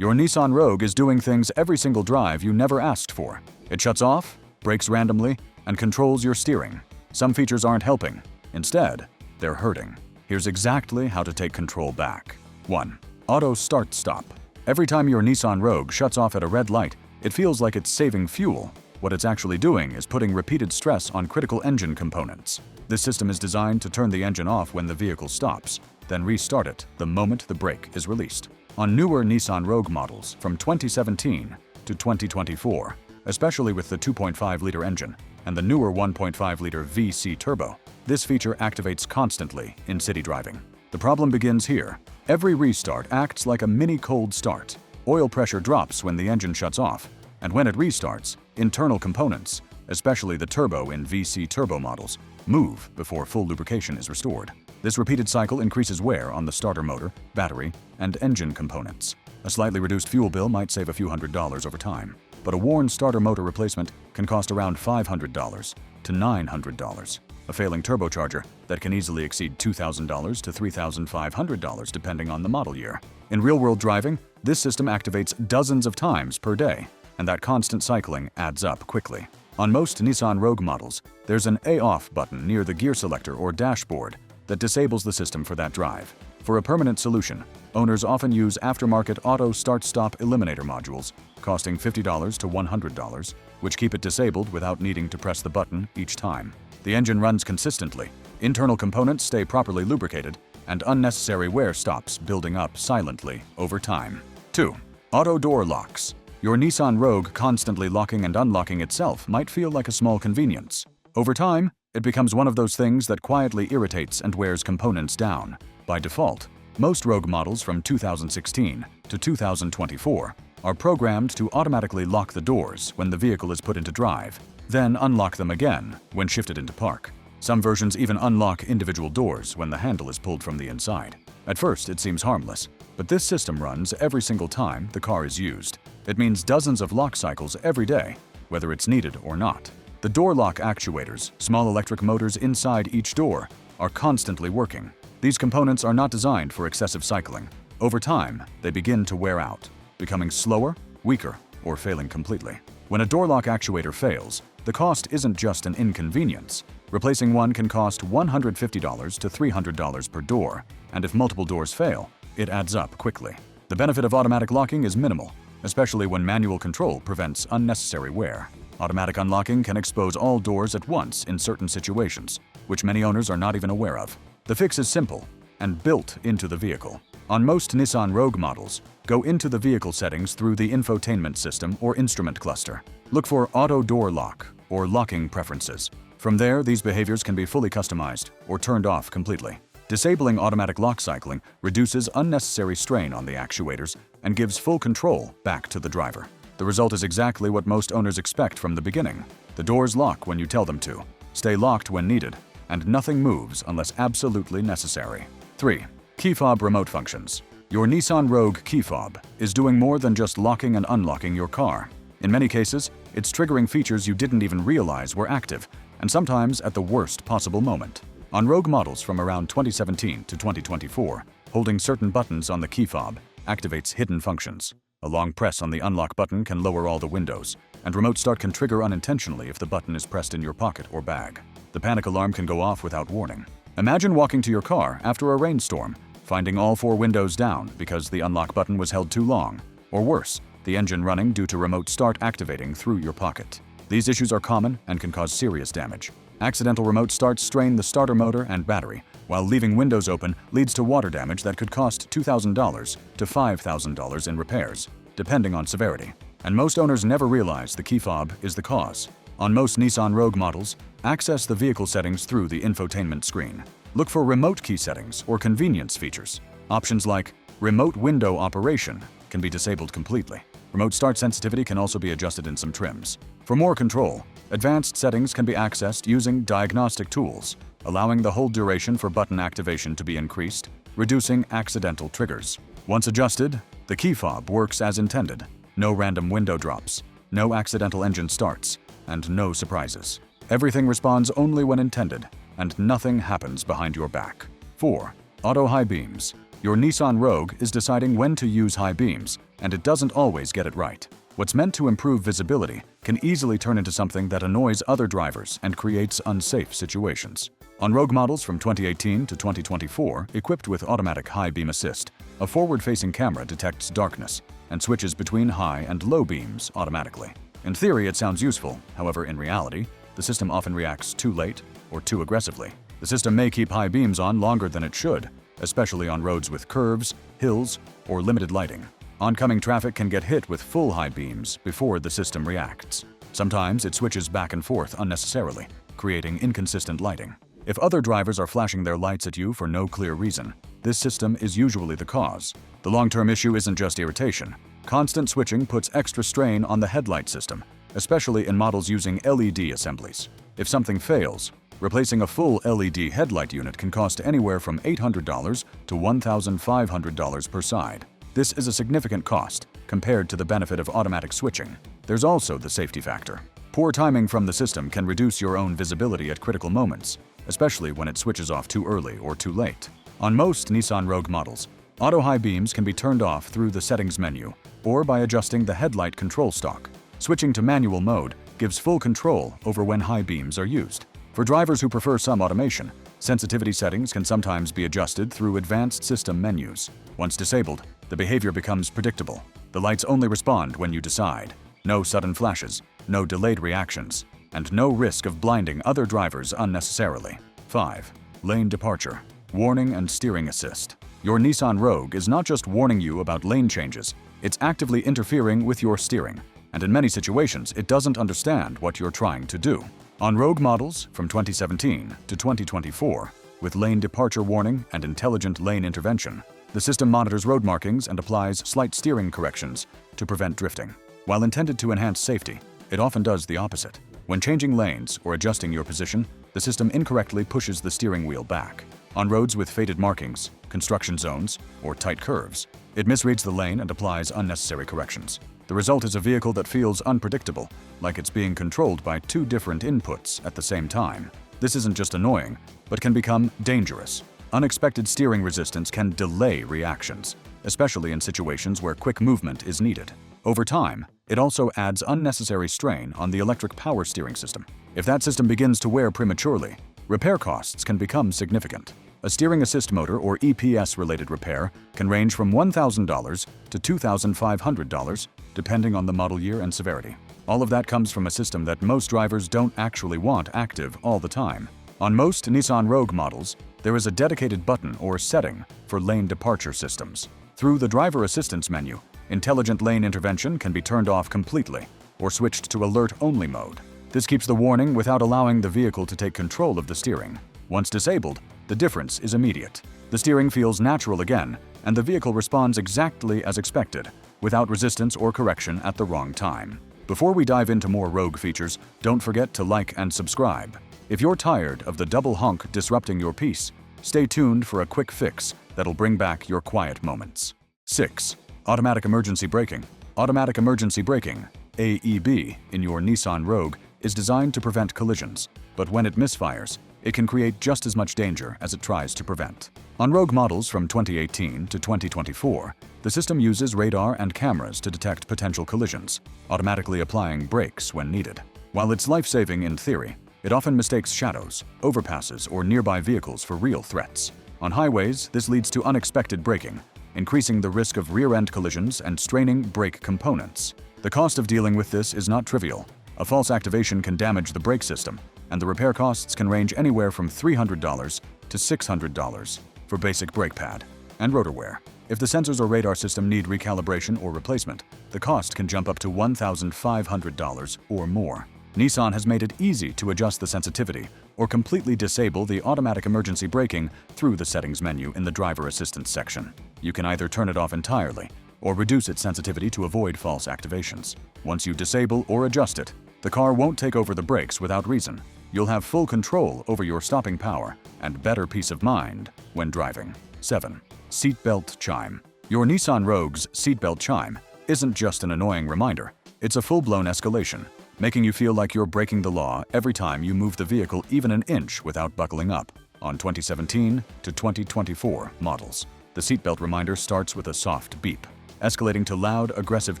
Your Nissan Rogue is doing things every single drive you never asked for. It shuts off, brakes randomly, and controls your steering. Some features aren't helping. Instead, they're hurting. Here's exactly how to take control back. 1. Auto Start-Stop. Every time your Nissan Rogue shuts off at a red light, it feels like it's saving fuel. What it's actually doing is putting repeated stress on critical engine components. This system is designed to turn the engine off when the vehicle stops, then restart it the moment the brake is released. On newer Nissan Rogue models from 2017 to 2024, especially with the 2.5-liter engine and the newer 1.5-liter VC turbo, this feature activates constantly in city driving. The problem begins here. Every restart acts like a mini cold start. Oil pressure drops when the engine shuts off, and when it restarts, internal components, especially the turbo in VC turbo models, move before full lubrication is restored. This repeated cycle increases wear on the starter motor, battery, and engine components. A slightly reduced fuel bill might save a few $100s over time, but a worn starter motor replacement can cost around $500 to $900. A failing turbocharger that can easily exceed $2,000 to $3,500 depending on the model year. In real-world driving, this system activates dozens of times per day, and that constant cycling adds up quickly. On most Nissan Rogue models, there's an A-off button near the gear selector or dashboard that disables the system for that drive. For a permanent solution, owners often use aftermarket auto start-stop eliminator modules, costing $50 to $100, which keep it disabled without needing to press the button each time. The engine runs consistently, internal components stay properly lubricated, and unnecessary wear stops building up silently over time. 2. Auto door locks. Your Nissan Rogue constantly locking and unlocking itself might feel like a small convenience. Over time, it becomes one of those things that quietly irritates and wears components down. By default, most Rogue models from 2016 to 2024 are programmed to automatically lock the doors when the vehicle is put into drive, then unlock them again when shifted into park. Some versions even unlock individual doors when the handle is pulled from the inside. At first, it seems harmless, but this system runs every single time the car is used. It means dozens of lock cycles every day, whether it's needed or not. The door lock actuators, small electric motors inside each door, are constantly working. These components are not designed for excessive cycling. Over time, they begin to wear out, becoming slower, weaker, or failing completely. When a door lock actuator fails, the cost isn't just an inconvenience. Replacing one can cost $150 to $300 per door, and if multiple doors fail, it adds up quickly. The benefit of automatic locking is minimal, especially when manual control prevents unnecessary wear. Automatic unlocking can expose all doors at once in certain situations, which many owners are not even aware of. The fix is simple and built into the vehicle. On most Nissan Rogue models, go into the vehicle settings through the infotainment system or instrument cluster. Look for Auto Door Lock or Locking Preferences. From there, these behaviors can be fully customized or turned off completely. Disabling automatic lock cycling reduces unnecessary strain on the actuators and gives full control back to the driver. The result is exactly what most owners expect from the beginning. The doors lock when you tell them to, stay locked when needed, and nothing moves unless absolutely necessary. 3. Key fob remote functions. Your Nissan Rogue key fob is doing more than just locking and unlocking your car. In many cases, it's triggering features you didn't even realize were active, and sometimes at the worst possible moment. On Rogue models from around 2017 to 2024, holding certain buttons on the key fob activates hidden functions. A long press on the unlock button can lower all the windows, and remote start can trigger unintentionally if the button is pressed in your pocket or bag. The panic alarm can go off without warning. Imagine walking to your car after a rainstorm, finding all 4 windows down because the unlock button was held too long, or worse, the engine running due to remote start activating through your pocket. These issues are common and can cause serious damage. Accidental remote starts strain the starter motor and battery, while leaving windows open leads to water damage that could cost $2,000 to $5,000 in repairs, depending on severity. And most owners never realize the key fob is the cause. On most Nissan Rogue models, access the vehicle settings through the infotainment screen. Look for remote key settings or convenience features. Options like remote window operation can be disabled completely. Remote start sensitivity can also be adjusted in some trims. For more control, advanced settings can be accessed using diagnostic tools, allowing the hold duration for button activation to be increased, reducing accidental triggers. Once adjusted, the key fob works as intended. No random window drops, no accidental engine starts, and no surprises. Everything responds only when intended, and nothing happens behind your back. 4. Auto high beams. Your Nissan Rogue is deciding when to use high beams, and it doesn't always get it right. What's meant to improve visibility can easily turn into something that annoys other drivers and creates unsafe situations. On Rogue models from 2018 to 2024, equipped with automatic high beam assist, a forward-facing camera detects darkness and switches between high and low beams automatically. In theory, it sounds useful. However, in reality, the system often reacts too late or too aggressively. The system may keep high beams on longer than it should, especially on roads with curves, hills, or limited lighting. Oncoming traffic can get hit with full high beams before the system reacts. Sometimes it switches back and forth unnecessarily, creating inconsistent lighting. If other drivers are flashing their lights at you for no clear reason, this system is usually the cause. The long-term issue isn't just irritation. Constant switching puts extra strain on the headlight system, especially in models using LED assemblies. If something fails, replacing a full LED headlight unit can cost anywhere from $800 to $1,500 per side. This is a significant cost compared to the benefit of automatic switching. There's also the safety factor. Poor timing from the system can reduce your own visibility at critical moments, especially when it switches off too early or too late. On most Nissan Rogue models, auto high beams can be turned off through the settings menu or by adjusting the headlight control stalk. Switching to manual mode gives full control over when high beams are used. For drivers who prefer some automation, sensitivity settings can sometimes be adjusted through advanced system menus. Once disabled, the behavior becomes predictable. The lights only respond when you decide. No sudden flashes, no delayed reactions, and no risk of blinding other drivers unnecessarily. 5. Lane departure, warning and steering assist. Your Nissan Rogue is not just warning you about lane changes, it's actively interfering with your steering. And in many situations, it doesn't understand what you're trying to do. On Rogue models from 2017 to 2024, with lane departure warning and intelligent lane intervention, the system monitors road markings and applies slight steering corrections to prevent drifting. While intended to enhance safety, it often does the opposite. When changing lanes or adjusting your position, the system incorrectly pushes the steering wheel back. On roads with faded markings, construction zones, or tight curves, it misreads the lane and applies unnecessary corrections. The result is a vehicle that feels unpredictable, like it's being controlled by two different inputs at the same time. This isn't just annoying, but can become dangerous. Unexpected steering resistance can delay reactions, especially in situations where quick movement is needed. Over time, it also adds unnecessary strain on the electric power steering system. If that system begins to wear prematurely, repair costs can become significant. A steering assist motor or EPS-related repair can range from $1,000 to $2,500, depending on the model year and severity. All of that comes from a system that most drivers don't actually want active all the time. On most Nissan Rogue models, there is a dedicated button or setting for lane departure systems. Through the driver assistance menu, intelligent lane intervention can be turned off completely or switched to alert-only mode. This keeps the warning without allowing the vehicle to take control of the steering. Once disabled, the difference is immediate. The steering feels natural again, and the vehicle responds exactly as expected, without resistance or correction at the wrong time. Before we dive into more Rogue features, don't forget to like and subscribe. If you're tired of the double honk disrupting your peace, stay tuned for a quick fix that'll bring back your quiet moments. 6. Automatic emergency braking. Automatic emergency braking, AEB, in your Nissan Rogue is designed to prevent collisions, but when it misfires, it can create just as much danger as it tries to prevent. On Rogue models from 2018 to 2024, the system uses radar and cameras to detect potential collisions, automatically applying brakes when needed. While it's life-saving in theory, it often mistakes shadows, overpasses, or nearby vehicles for real threats. On highways, this leads to unexpected braking, increasing the risk of rear-end collisions and straining brake components. The cost of dealing with this is not trivial. A false activation can damage the brake system, and the repair costs can range anywhere from $300 to $600 for basic brake pad and rotor wear. If the sensors or radar system need recalibration or replacement, the cost can jump up to $1,500 or more. Nissan has made it easy to adjust the sensitivity or completely disable the automatic emergency braking through the settings menu in the driver assistance section. You can either turn it off entirely or reduce its sensitivity to avoid false activations. Once you disable or adjust it, the car won't take over the brakes without reason. You'll have full control over your stopping power and better peace of mind when driving. 7. Seatbelt chime. Your Nissan Rogue's seatbelt chime isn't just an annoying reminder, it's a full-blown escalation, making you feel like you're breaking the law every time you move the vehicle even an inch without buckling up. On 2017 to 2024 models, the seatbelt reminder starts with a soft beep, escalating to loud, aggressive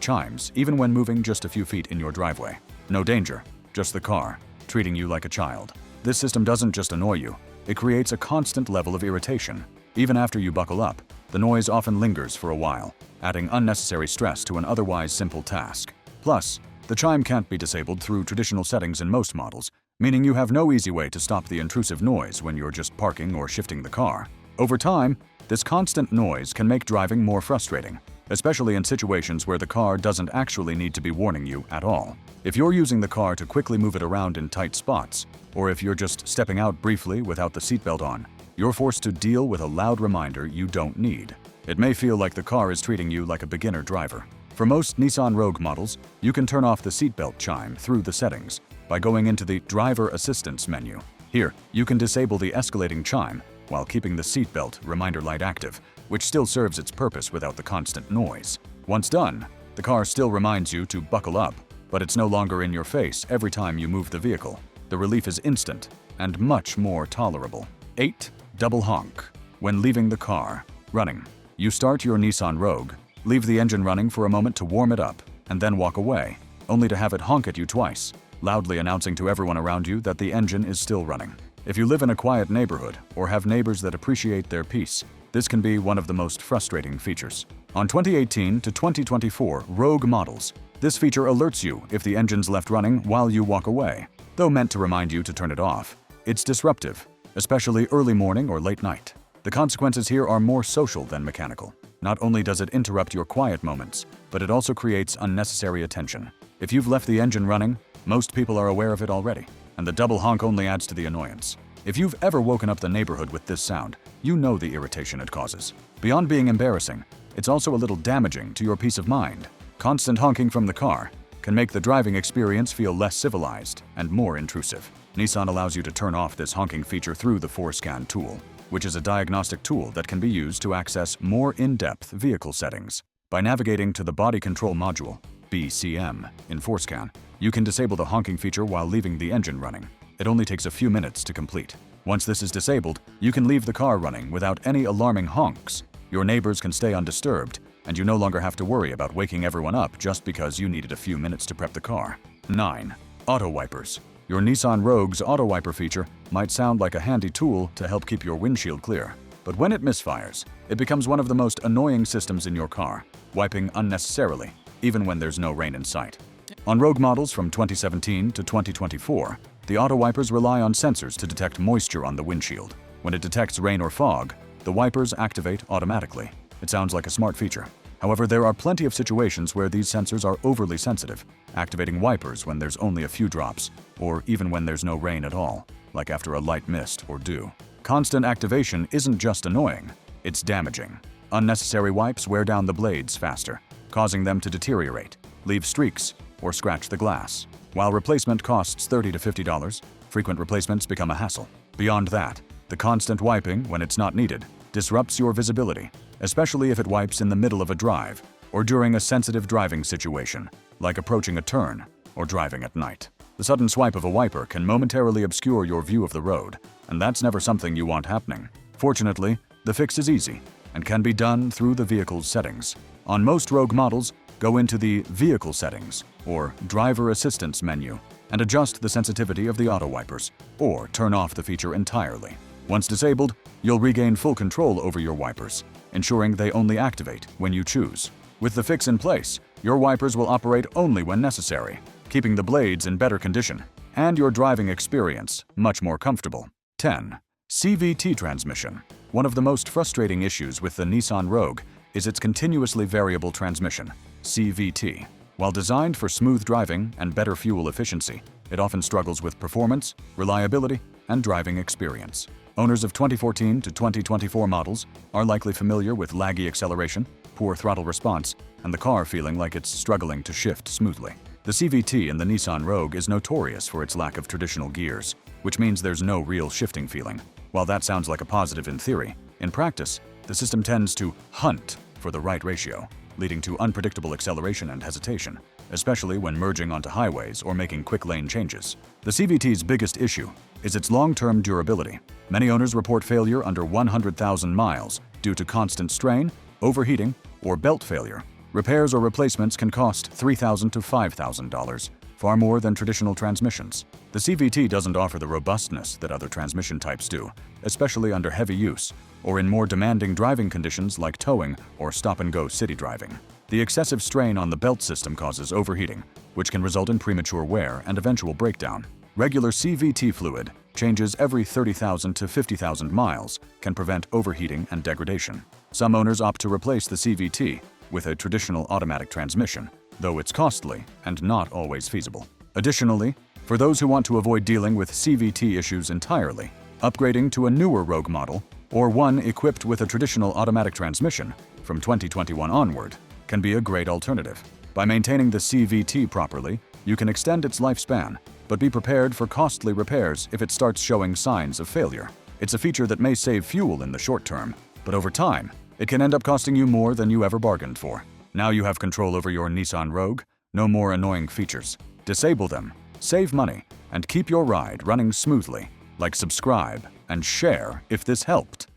chimes even when moving just a few feet in your driveway. No danger, just the car, treating you like a child. This system doesn't just annoy you, it creates a constant level of irritation. Even after you buckle up, the noise often lingers for a while, adding unnecessary stress to an otherwise simple task. Plus, the chime can't be disabled through traditional settings in most models, meaning you have no easy way to stop the intrusive noise when you're just parking or shifting the car. Over time, this constant noise can make driving more frustrating, especially in situations where the car doesn't actually need to be warning you at all. If you're using the car to quickly move it around in tight spots, or if you're just stepping out briefly without the seatbelt on, you're forced to deal with a loud reminder you don't need. It may feel like the car is treating you like a beginner driver. For most Nissan Rogue models, you can turn off the seatbelt chime through the settings by going into the Driver Assistance menu. Here, you can disable the escalating chime while keeping the seatbelt reminder light active, which still serves its purpose without the constant noise. Once done, the car still reminds you to buckle up, but it's no longer in your face every time you move the vehicle. The relief is instant and much more tolerable. 8. Double honk. When leaving the car. Running. You start your Nissan Rogue, leave the engine running for a moment to warm it up, and then walk away, only to have it honk at you twice, loudly announcing to everyone around you that the engine is still running. If you live in a quiet neighborhood or have neighbors that appreciate their peace, this can be one of the most frustrating features. On 2018 to 2024 Rogue models, this feature alerts you if the engine's left running while you walk away. Though meant to remind you to turn it off, it's disruptive, especially early morning or late night. The consequences here are more social than mechanical. Not only does it interrupt your quiet moments, but it also creates unnecessary attention. If you've left the engine running, most people are aware of it already, and the double honk only adds to the annoyance. If you've ever woken up the neighborhood with this sound, you know the irritation it causes. Beyond being embarrassing, it's also a little damaging to your peace of mind. Constant honking from the car can make the driving experience feel less civilized and more intrusive. Nissan allows you to turn off this honking feature through the 4Scan tool, which is a diagnostic tool that can be used to access more in-depth vehicle settings. By navigating to the Body Control Module, BCM, in 4Scan, you can disable the honking feature while leaving the engine running. It only takes a few minutes to complete. Once this is disabled, you can leave the car running without any alarming honks. Your neighbors can stay undisturbed, and you no longer have to worry about waking everyone up just because you needed a few minutes to prep the car. 9. Auto wipers. Your Nissan Rogue's auto wiper feature might sound like a handy tool to help keep your windshield clear, but when it misfires, it becomes one of the most annoying systems in your car, wiping unnecessarily, even when there's no rain in sight. On Rogue models from 2017 to 2024, the auto wipers rely on sensors to detect moisture on the windshield. When it detects rain or fog, the wipers activate automatically. It sounds like a smart feature. However, there are plenty of situations where these sensors are overly sensitive, activating wipers when there's only a few drops, or even when there's no rain at all, like after a light mist or dew. Constant activation isn't just annoying, it's damaging. Unnecessary wipes wear down the blades faster, causing them to deteriorate, leave streaks, or scratch the glass. While replacement costs $30 to $50, frequent replacements become a hassle. Beyond that, the constant wiping, when it's not needed, disrupts your visibility, especially if it wipes in the middle of a drive or during a sensitive driving situation, like approaching a turn or driving at night. The sudden swipe of a wiper can momentarily obscure your view of the road, and that's never something you want happening. Fortunately, the fix is easy and can be done through the vehicle's settings. On most Rogue models, go into the Vehicle Settings or Driver Assistance menu and adjust the sensitivity of the auto wipers, or turn off the feature entirely. Once disabled, you'll regain full control over your wipers, ensuring they only activate when you choose. With the fix in place, your wipers will operate only when necessary, keeping the blades in better condition and your driving experience much more comfortable. 10. CVT transmission. One of the most frustrating issues with the Nissan Rogue is its continuously variable transmission, CVT. While designed for smooth driving and better fuel efficiency, it often struggles with performance, reliability, and driving experience. Owners of 2014 to 2024 models are likely familiar with laggy acceleration, poor throttle response, and the car feeling like it's struggling to shift smoothly. The CVT in the Nissan Rogue is notorious for its lack of traditional gears, which means there's no real shifting feeling. While that sounds like a positive in theory, in practice, the system tends to hunt for the right ratio, leading to unpredictable acceleration and hesitation, especially when merging onto highways or making quick lane changes. The CVT's biggest issue is its long-term durability. Many owners report failure under 100,000 miles due to constant strain, overheating, or belt failure. Repairs or replacements can cost $3,000 to $5,000, far more than traditional transmissions. The CVT doesn't offer the robustness that other transmission types do, especially under heavy use or in more demanding driving conditions like towing or stop-and-go city driving. The excessive strain on the belt system causes overheating, which can result in premature wear and eventual breakdown. Regular CVT fluid, changes every 30,000 to 50,000 miles, can prevent overheating and degradation. Some owners opt to replace the CVT with a traditional automatic transmission, though it's costly and not always feasible. Additionally, for those who want to avoid dealing with CVT issues entirely, upgrading to a newer Rogue model or one equipped with a traditional automatic transmission from 2021 onward can be a great alternative. By maintaining the CVT properly, you can extend its lifespan, but be prepared for costly repairs if it starts showing signs of failure. It's a feature that may save fuel in the short term, but over time, it can end up costing you more than you ever bargained for. Now you have control over your Nissan Rogue, no more annoying features. Disable them, save money, and keep your ride running smoothly. Like, subscribe, and share if this helped.